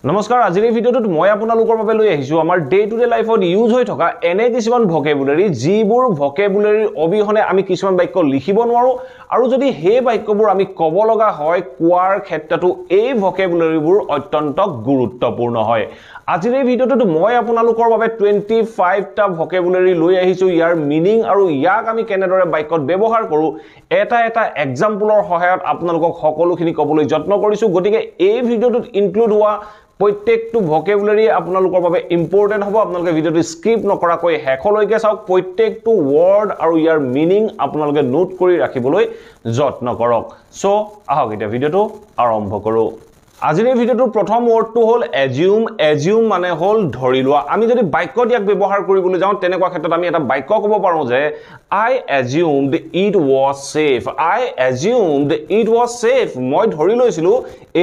নমস্কাৰ আজিৰ এই ভিডিঅ'টোত মই আপোনালোকৰ বাবে লৈ আহিছো আমাৰ ডে টু ডে লাইফত ইউজ হৈ থকা এনে কিছুমান ভকেবুলাৰী যিবোৰ ভকেবুলাৰীৰ অবিহনে আমি কিছুমান বাক্য লিখিব নোৱাৰো আৰু যদি সেই বাক্যবোৰ আমি ক'ব লগা হয় কোৱাৰ ক্ষেত্ৰতো এই ভকেবুলাৰীবোৰ অত্যন্ত গুৰুত্বপূৰ্ণ হয় আজিৰ এই ভিডিঅ'টোত মই আপোনালোকৰ বাবে 25 টা ভকেবুলাৰী লৈ আহিছো ইয়াৰ মিনিং আৰু ইয়াক আমি কেনেদৰে বাক্যত ব্যৱহাৰ কৰো এটা এক্সাম্পলৰ সহায়ত আপোনালোকক সকলোখিনি ক'বলৈ যত্ন কৰিছো গতিকে এই ভিডিঅ'টোত ইনক্লুড হোৱা প্ৰত্যেকটো ভকেবুলাৰী আপোনালোকৰ বাবে ইম্পৰ্টেন্ট হ'ব আপোনালোকে ভিডিঅ'টো স্কিপ নকৰাকৈ হেকলৈকে চাওক প্ৰত্যেকটো ওয়াৰ্ড আৰু ইয়াৰ মিনিং আপোনালোকে নোট কৰি ৰাখিবলৈ যত্ন কৰক সো আহক এতিয়া ভিডিঅ'টো আৰম্ভ কৰো আজিৰ এই ভিডিঅ'টোৰ প্ৰথম ওয়াৰ্ডটো হ'ল এজিউম মানে হ'ল ধৰি লোৱা আমি যদি বাক্যত ইয়াক ব্যৱহাৰ কৰিবলৈ যাওঁ তেনেকুৱা ক্ষেত্ৰত আমি এটা বাক্য ক'ব পাৰো যে I assumed it was safe মই ধৰি লৈছিলো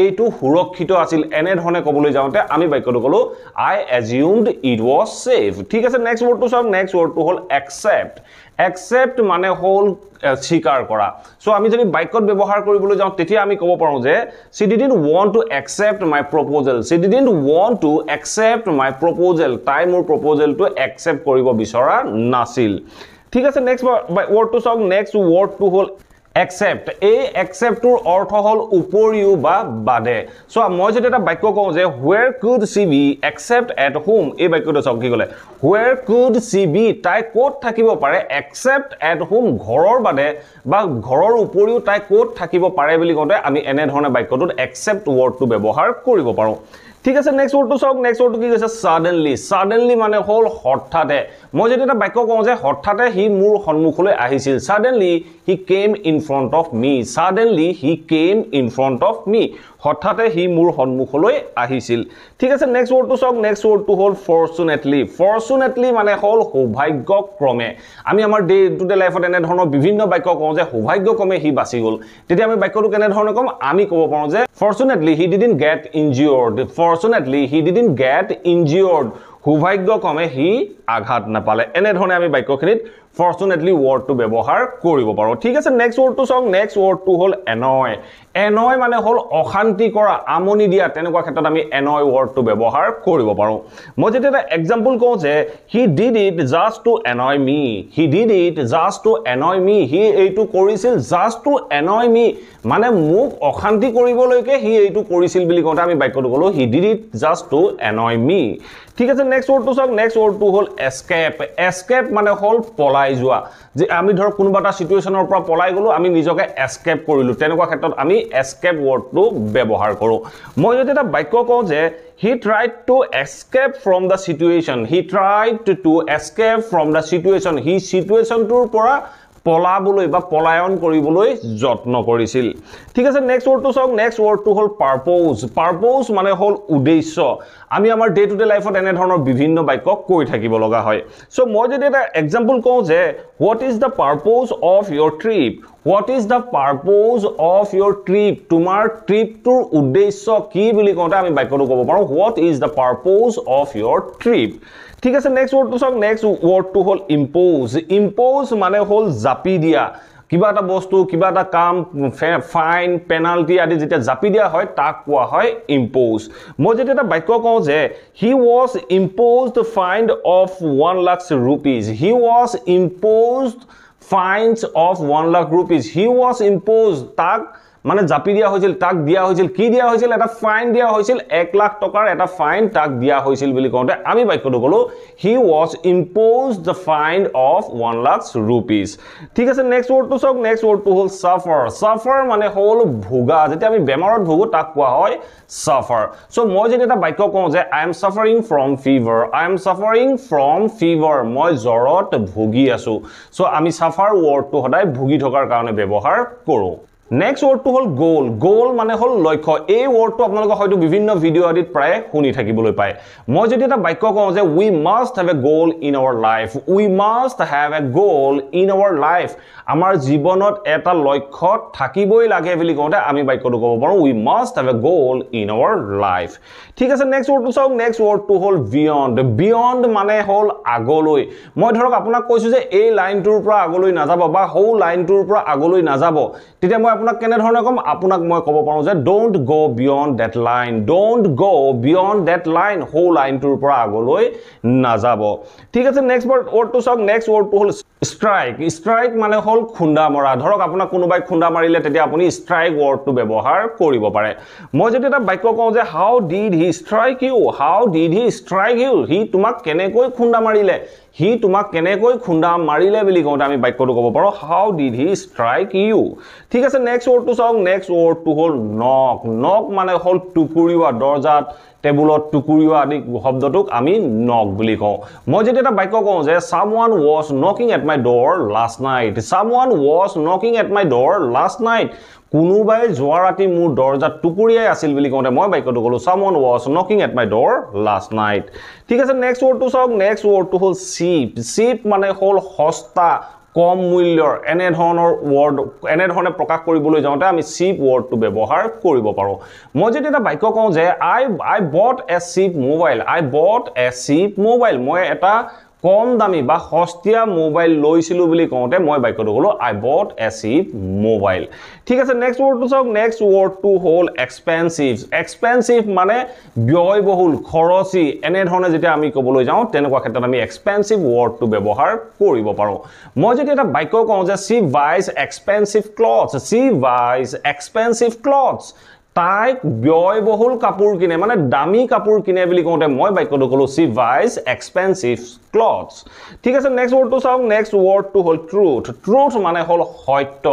এইটো সুৰক্ষিত আছিল এনে ধৰণে ক'বলৈ যাওঁতে আমি বাক্যটো ক'লো I assumed it was safe ঠিক আছে নেক্সট ওয়াৰ্ডটো চাওক নেক্সট ওয়াৰ্ডটো হ'ল accept মানে হ'ল স্বীকাৰ কৰা সো আমি যদি বাক্যত ব্যৱহাৰ কৰিবলৈ যাওঁ তেতিয়া আমি ক'ব পাৰো যে she didn't want to accept my proposal তাই মোৰ প্ৰপ'জেলটো একচেপ্ট কৰিব বিচৰা নাছিল ঠিক আছে নেক্সট ওয়াৰ্ডটো চাওক নেক্সট ওয়াৰ্ডটো হ'ল accept এই acceptৰ অৰ্থ হ'ল উপৰিও বা বাদে সো মই যদি এটা বাক্য কওঁ যে where could she be except at home এই বাক্যটো চাওক কি ক'লে where could she be তাই ক'ত থাকিব পাৰে except at home ঘৰৰ বাদে বা ঘৰৰ উপৰিও তাই ক'ত থাকিব পাৰে বুলি কওঁতে আমি এনে ধৰণে বাক্যটোত accept ওয়াৰ্ডটো ব্যৱহাৰ কৰিব পাৰো ঠিক আছে নেক্সট ওয়াৰ্ডটো চাওক নেক্সট ওয়াৰ্ডটো কি কৈছে suddenly মানে হ'ল হঠাতে মই যদি এটা বাক্য কওঁ যে হঠাতে হি মোৰ সন্মুখলৈ আহিছিল suddenly he came in front of me হঠাতে হি মোৰ সন্মুখলৈ আহিছিল ঠিক আছে নেক্সট ওয়াৰ্ডটো চাওক নেক্সট ওয়াৰ্ডটো হ'ল fortunately মানে হ'ল সৌভাগ্যক্ৰমে আমি আমাৰ ডে টু ডে লাইফত এনে ধৰণৰ বিভিন্ন বাক্য কওঁ যে সৌভাগ্যক্ৰমে হি বাচি গ'ল তেতিয়া আমি বাক্যটো কেনে ধৰণে কম আমি ক'ব পাৰো যে fortunately he didn't get injured সৌভাগ্যক্ৰমে হি আঘাত নাপালে এনে ধৰণে আমি বাক্যখিনিত fortunately ওয়াৰ্ডটো ব্যৱহাৰ কৰিব পাৰো ঠিক আছে নেক্সট ওয়াৰ্ডটো চাওক নেক্সট ওয়াৰ্ডটো হ'ল annoy মানে হ'ল অশান্তি কৰা আমনি দিয়া তেনেকুৱা ক্ষেত্ৰত আমি annoy ওয়াৰ্ডটো ব্যৱহাৰ কৰিব পাৰো মই যদি এটা এক্সাম্পল কওঁ যে he did it just to annoy me হি এইটো কৰিছিল just to annoy me মানে মোক অশান্তি কৰিবলৈকে হি এইটো কৰিছিল বুলি কওঁতে আমি বাক্যটো ক'লো he did it just to annoy me ঠিক আছে নেক্সট ওয়াৰ্ডটো চাওক নেক্সট ওয়াৰ্ডটো হ'ল escape মানে হ'ল পলাই যোৱা যে আমি ধৰ কোনোবা এটা সিচুৱেচনৰ পৰা পলাই গলো আমি নিজকে escape কৰিলো তেনেকুৱা ক্ষেত্ৰত আমি escape ওয়াৰ্ডটো ব্যৱহাৰ কৰো মই যদি এটা বাক্য কওঁ যে he tried to escape from the situation হি সিচুৱেচনটোৰ পৰা পলাবলৈ বা পলায়ন কৰিবলৈ যত্ন কৰিছিল ঠিক আছে নেক্সট ওয়াৰ্ডটো চাওক নেক্সট ওয়াৰ্ডটো হ'ল পাৰপ'জ মানে হ'ল উদ্দেশ্য আমি আমাৰ ডে টু ডে লাইফত এনে ধৰণৰ বিভিন্ন বাক্য কৈ থাকিব লগা হয় সো মই যদি এটা এক্সাম্পল কওঁ যে what is the purpose of your trip তোমাৰ ট্ৰিপটোৰ উদ্দেশ্য কি বুলি কওঁতে আমি বাক্যটো ক'ব পাৰো what is the purpose of your trip ঠিক আছে নেক্সট ওয়াৰ্ডটো চাওক নেক্সট ওয়াৰ্ডটো হ'ল impose মানে হ'ল জাপি দিয়া কিবা এটা বস্তু কিবা এটা কাম ফাইন পেনাল্টি আদি যেতিয়া জাপি দিয়া হয় তাক কোৱা হয় impose মই যদি এটা বাক্য কওঁ যে he was imposed fine of 1 lakh rupees he was imposed তাক মানে জাপি দিয়া হৈছিল তাক দিয়া হৈছিল কি দিয়া হৈছিল এটা ফাইন দিয়া হৈছিল 1 লাখ টকাৰ এটা ফাইন তাক দিয়া হৈছিল বুলি কওঁতে আমি বাক্যটো ক'লো he was imposed the fine of 1 lakh rupees ঠিক আছে নেক্সট ওয়াৰ্ডটো চাওক নেক্সট ওয়াৰ্ডটো হ'ল suffer মানে হ'ল ভোগা যেতিয়া আমি বেমাৰত ভোগো তাক কোৱা হয় suffer সো মই যদি এটা বাক্য কওঁ যে I am suffering from fever মই জ্বৰত ভুগি আছো সো আমি suffer ওয়াৰ্ডটো সদায় ভুগি থকাৰ কাৰণে ব্যৱহাৰ কৰো নেক্সট ওয়াৰ্ডটো হ'ল গোল মানে হ'ল লক্ষ্য এই ওয়াৰ্ডটো আপোনালোকে হয়তো বিভিন্ন ভিডিও আদিত প্ৰায় শুনি থাকিবলৈ পায় মই যদি এটা বাক্য কওঁ যে we must have a goal in our life আমাৰ জীৱনত এটা লক্ষ্য থাকিবই লাগে বুলি কওঁতে আমি বাক্যটো ক'ব পাৰো we must have a goal in our life ঠিক আছে নেক্সট ওয়াৰ্ডটো চাওক নেক্সট ওয়াৰ্ডটো হ'ল beyond মানে হ'ল আগলৈ মই ধৰক আপোনাক কৈছো যে এই লাইনটোৰ পৰা আগলৈ নাযাব বা হৌ লাইনটোৰ পৰা আগলৈ নাযাব তেতিয়া মই আপোনাক কেনে ধৰণে কম আপোনাক মই ক'ব পাৰো যে don't go beyond that line don't go beyond that line হো লাইনটোৰ পৰা আগলৈ নাযাব ঠিক আছে নেক্সট ওয়াৰ্ডটো চাওক নেক্সট ওয়াৰ্ডটো হল স্ট্ৰাইক স্ট্ৰাইক মানে হল খুন্দা মৰা ধৰক আপোনাক কোনোবাই খুন্দা মাৰিলে তেতিয়া আপুনি স্ট্ৰাইক ওয়াৰ্ডটো ব্যৱহাৰ কৰিব পাৰে মই যদি এটা বাক্য কওঁ যে how did he strike you how did he strike you হি তোমাক কেনেকৈ খুন্দা মাৰিলে হি তোমাক কেনেকৈ খুন্দা মাৰিলে বুলি কওঁতে আমি বাক্যটো ক'ব পাৰো হাউ ডিড হি স্ট্ৰাইক ইউ ঠিক আছে নেক্সট ওয়াৰ্ডটো চাওক নেক্সট ওয়াৰ্ডটো হল নক নক মানে হল টুকুৰিওৱা দৰজাত টেবুলত টুকুৰিওৱা আদি শব্দটোক আমি নক বুলি কওঁ মই যদি এটা বাক্য কওঁ যে someone was knocking at my door last night someone was knocking at my door last night কোনোবাই যোৱা ৰাতি মোৰ দৰজাত টুকুৰিয়াই আছিল বুলি কওঁতে মই বাক্যটো ক'লো someone was knocking at my door last night ঠিক আছে নেক্সট ওয়ার্ডটো চাওক নেক্সট ওয়ার্ডটো হল চিপ চিপ মানে হল সস্তা কম মূল্যৰ এনে ধৰণৰ ওয়াৰ্ড এনে ধৰণে প্ৰকাশ কৰিবলৈ যাওঁতে আমি চিপ ওয়াৰ্ডটো ব্যৱহাৰ কৰিব পাৰো মই যদি এটা বাক্য কওঁ যে I bought a cheap mobile I bought a cheap mobile মই এটা কম দামী বা সস্তীয়া মোবাইল লৈছিলো বুলি কওঁতে মই বাক্যটো ক'লো I bought a cheap mobile ঠিক আছে নেক্সট ওয়ার্ডটো চাওক নেক্সট ওয়ার্ডটো হল এক্সপেন্সিভ এক্সপেন্সিভ মানে ব্যয়বহুল খৰচী এনে ধৰণে যেতিয়া আমি ক'বলৈ যাওঁ তেনেকুৱা ক্ষেত্ৰত আমি এক্সপেন্সিভ ওয়াৰ্ডটো ব্যৱহাৰ কৰিব পাৰো মই যদি এটা বাক্য কওঁ যে she buys expensive clothes she buys expensive clothes তাইক ব্যয়বহুল কাপোৰ কিনে মানে দামী কাপোৰ কিনে বুলি কওঁতে মই বাক্যটো ক'লো she buys expensive clothes ঠিক আছে নেক্সট ওয়ার্ডটো চাওক নেক্সট ওয়ার্ডটো হল ট্ৰুথ ট্ৰুথ মানে হল সত্য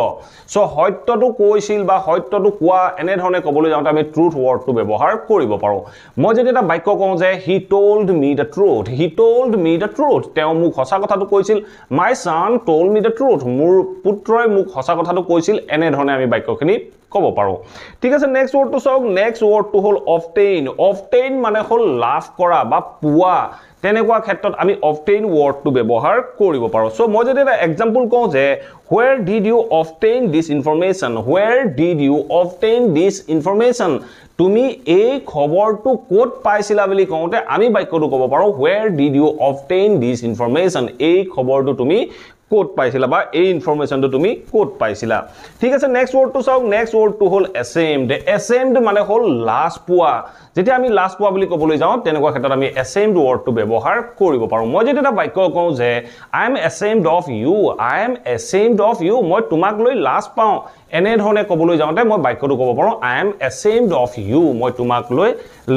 সো সত্যটো কৈছিল বা সত্যটো কোৱা এনে ধৰণে ক'বলৈ যাওঁতে আমি ট্ৰুথ ওয়াৰ্ডটো ব্যৱহাৰ কৰিব পাৰো মই যদি এটা বাক্য কওঁ যে he told me the truth he told me the truth তেওঁ মোক সঁচা কথাটো কৈছিল my son told me the truth মোৰ পুত্ৰই মোক সঁচা কথাটো কৈছিল এনে ধৰণে আমি বাক্যখিনি ক'ব পাৰো ঠিক আছে নেক্সট ওয়াৰ্ডটো চাওক নেক্সট ওয়াৰ্ডটো হল obtain obtain মানে হল লাভ কৰা বা পোৱা তেনেকুৱা ক্ষেত্ৰত আমি obtain ওয়াৰ্ডটো ব্যৱহাৰ কৰিব পাৰো সো মই যদি এটা এক্সাম্পল কওঁ যে where did you obtain this information where did you obtain this information তুমি এই খবৰটো কোট পাইছিলা বুলি কওঁতে আমি বাক্যটো ক'ব পাৰো where did you obtain this information এই খবৰটো তুমি কোট পাইছিলা বা এই ইনফরমেশনটো তুমি কোট পাইছিলা ঠিক আছে নেক্সট ওয়ার্ডটো চাওক নেক্সট ওয়ার্ডটো হল ashamed ashamed মানে হল লাজ পোৱা যেতিয়া আমি লাজ পোৱা বুলি ক'বলৈ যাওঁ তেনেকুৱা ক্ষেত্ৰত আমি ashamed ওয়াৰ্ডটো ব্যৱহাৰ কৰিব পাৰো মই যদি এটা বাক্য কওঁ যে I am ashamed of you I am ashamed of you মই তোমাক লৈ লাজ পাওঁ এনে ধৰণে ক'বলৈ যাওঁতে মই বাক্যটো ক'ব পাৰো I am ashamed of you মই তোমাক লৈ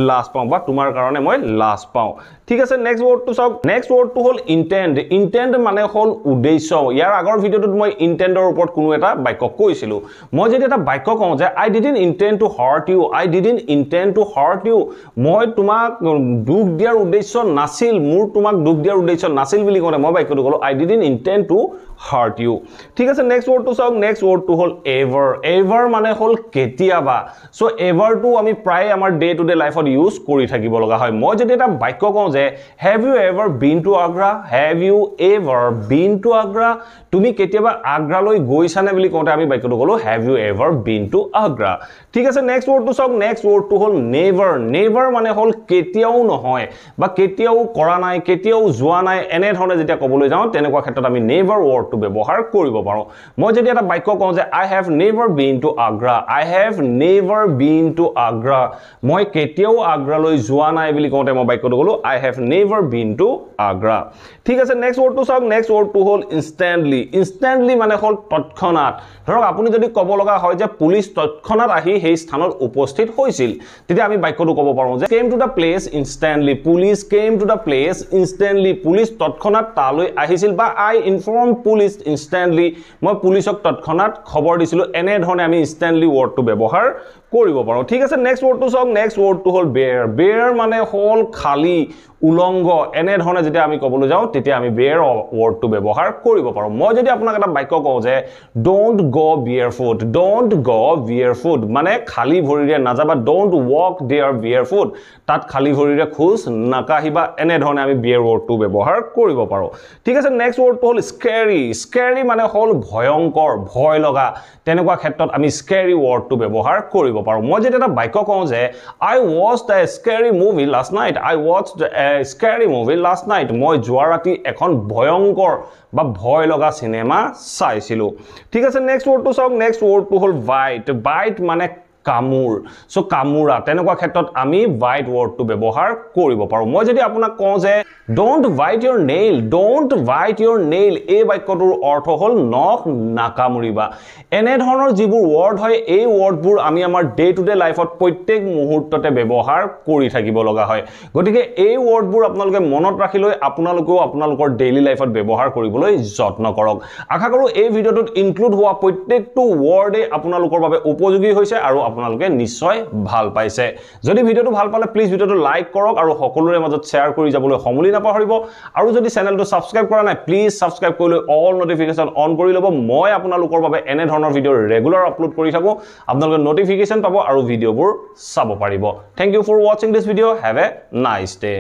লাজ পাওঁ বা তোমাৰ কাৰণে মই লাজ পাওঁ ঠিক আছে নেক্সট ওয়াৰ্ডটো চাওক নেক্সট ওয়াৰ্ডটো হল ইন্টেন্ড ইন্টেন্ড মানে হল উদ্দেশ্য ইয়াৰ আগৰ ভিডিওটোত মই ইন্টেন্ডৰ ওপৰত কোনো এটা বাক্য কৈছিলো মই যদি এটা বাক্য কওঁ যে I didn't intend to hurt you I didn't intend to hurt you মই তোমাক দুখ দিয়াৰ উদ্দেশ্য নাছিল মোৰ তোমাক দুখ দিয়াৰ উদ্দেশ্য নাছিল বুলি কওঁতে মই বাক্যটো ক'লো I didn't intend to hurt you ঠিক আছে নেক্সট ওয়ার্ডটো চাওক নেক্সট ওয়ার্ডটো হল ever ever মানে হল কেতিয়াবা সো ever টো আমি প্ৰায় আমাৰ ডে টু ডে লাইফত ইউজ কৰি থাকিব লগা হয় মই যদি এটা বাক্য কওঁ যে have you ever been to agra have you ever been to agra তুমি কেতিয়াবা আগ্ৰালৈ গৈছানে বুলি কওঁতে আমি বাক্যটো ক'লো have you ever been to agra ঠিক আছে নেক্সট ওয়ার্ডটো চাওক নেক্সট ওয়ার্ডটো হল never never মানে হল কেতিয়াও নহয় বা কেতিয়াও কৰা নাই কেতিয়াও যোৱা নাই এনে ধৰণে যেতিয়া ক'বলৈ যাওঁ তেনেকুৱা ক্ষেত্ৰত আমি never ওয়াৰ্ডটো ব্যৱহাৰ কৰিব পাৰো মই যদি এটা বাক্য কওঁ যে I have never been to agra I have never been to agra মই কেতিয়াও আগ্ৰালৈ যোৱা নাই বুলি কওঁতে মই বাক্যটো ক'লো I have never been to agra ঠিক আছে নেক্সট ওয়ার্ডটো চাওক নেক্সট ওয়ার্ডটো হল instantly instantly মানে হল তৎক্ষণাত ধৰক আপুনি যদি ক'ব লগা হয় যে পুলিশ তৎক্ষণাত আহি সেই স্থানত উপস্থিত হৈছিল তেতিয়া আমি বাক্যটো ক'ব পাৰো যে came to the place instantly police came to the place instantly police তৎক্ষণাত তালৈ আহিছিল বা I informed police instantly মই পুলিশক তৎক্ষণাত খবৰ দিছিলো এনে ধৰণে আমি instantly ওয়াৰ্ডটো ব্যৱহাৰ কৰিব পাৰো ঠিক আছে নেক্সট ওয়াৰ্ডটো চাওক নেক্সট ওয়াৰ্ডটো হল bare bare মানে হল খালি উলংগ এনে ধৰণে যেতিয়া আমি ক'বলৈ যাওঁ তেতিয়া আমি bare ওয়াৰ্ডটো ব্যৱহাৰ কৰিব পাৰো মই যদি আপোনাক এটা বাক্য কওঁ যে don't go barefoot মানে খালি ভৰিৰে নাযাবা don't walk there barefoot তাত খালি ভৰিৰে খোজ নাকাহিবা এনে ধৰণে আমি bare ওয়াৰ্ডটো ব্যৱহাৰ কৰিব পাৰো ঠিক আছে নেক্সট ওয়াৰ্ডটো হল scary মানে হল ভয়ংকৰ ভয় লগা তেনেকুৱা ক্ষেত্ৰত আমি scary ওয়াৰ্ডটো ব্যৱহাৰ কৰিব পাৰো মই যদি এটা বাক্য কওঁ যে I watched a scary movie last night I watched a scary movie last night মই যোৱা ৰাতি এখন ভয়ংকৰ বা ভয় লগা সিনেমা চাইছিলো ঠিক আছে নেক্সট ৱৰ্ডটো চাওক নেক্সট ৱৰ্ডটো হ'ল বাইট বাইট মানে কামুৰ সো কামুৰা তেনেকুৱা ক্ষেত্ৰত আমি বাইট ৱৰ্ডটো ব্যৱহাৰ কৰিব পাৰো মই যদি আপোনাক কওঁ যে ডোন্ট বাইট ইয়োৰ নেইল এই বাক্যটোৰ অৰ্থ হ'ল নখ নাকামুৰিবা এনে ধৰণৰ যিবোৰ ৱৰ্ড হয় এই ৱৰ্ডবোৰ আমি আমাৰ ডে টু ডে লাইফত প্ৰত্যেক মুহূৰ্ততে ব্যৱহাৰ কৰি থাকিব লগা হয় গতিকে এই ৱৰ্ডবোৰ আপোনালোকে মনত ৰাখি লৈ আপোনালোকেও আপোনালোকৰ ডেইলি লাইফত ব্যৱহাৰ কৰিবলৈ যত্ন কৰক আশা কৰো এই ভিডিঅ'টোত ইনক্লুড হোৱা প্ৰত্যেকটো ৱৰ্ডে আপোনালোকৰ বাবে উপযোগী হৈছে আৰু আপোনালোকে নিশ্চয় ভাল পাইছে যদি ভিডিঅ'টো ভাল পালে প্লিজ ভিডিঅ'টো লাইক কৰক আৰু সকলোৰে মাজত শেয়াৰ কৰি যাবলৈ সমলি নাপাহৰিব আৰু যদি চেনেলটো সাবস্ক্ৰাইব কৰা নাই প্লিজ সাবস্ক্ৰাইব কৰি লৈ অল নটিফিকেশন অন কৰি ল'ব মই আপোনালোকৰ বাবে এনে ধৰণৰ ভিডিঅ' ৰেগুলাৰ আপলোড কৰি থাকো আপোনালোকে নটিফিকেশন পাব আৰু ভিডিঅ'বোৰ চাব পাৰিব thank you for watching this video' have a nice day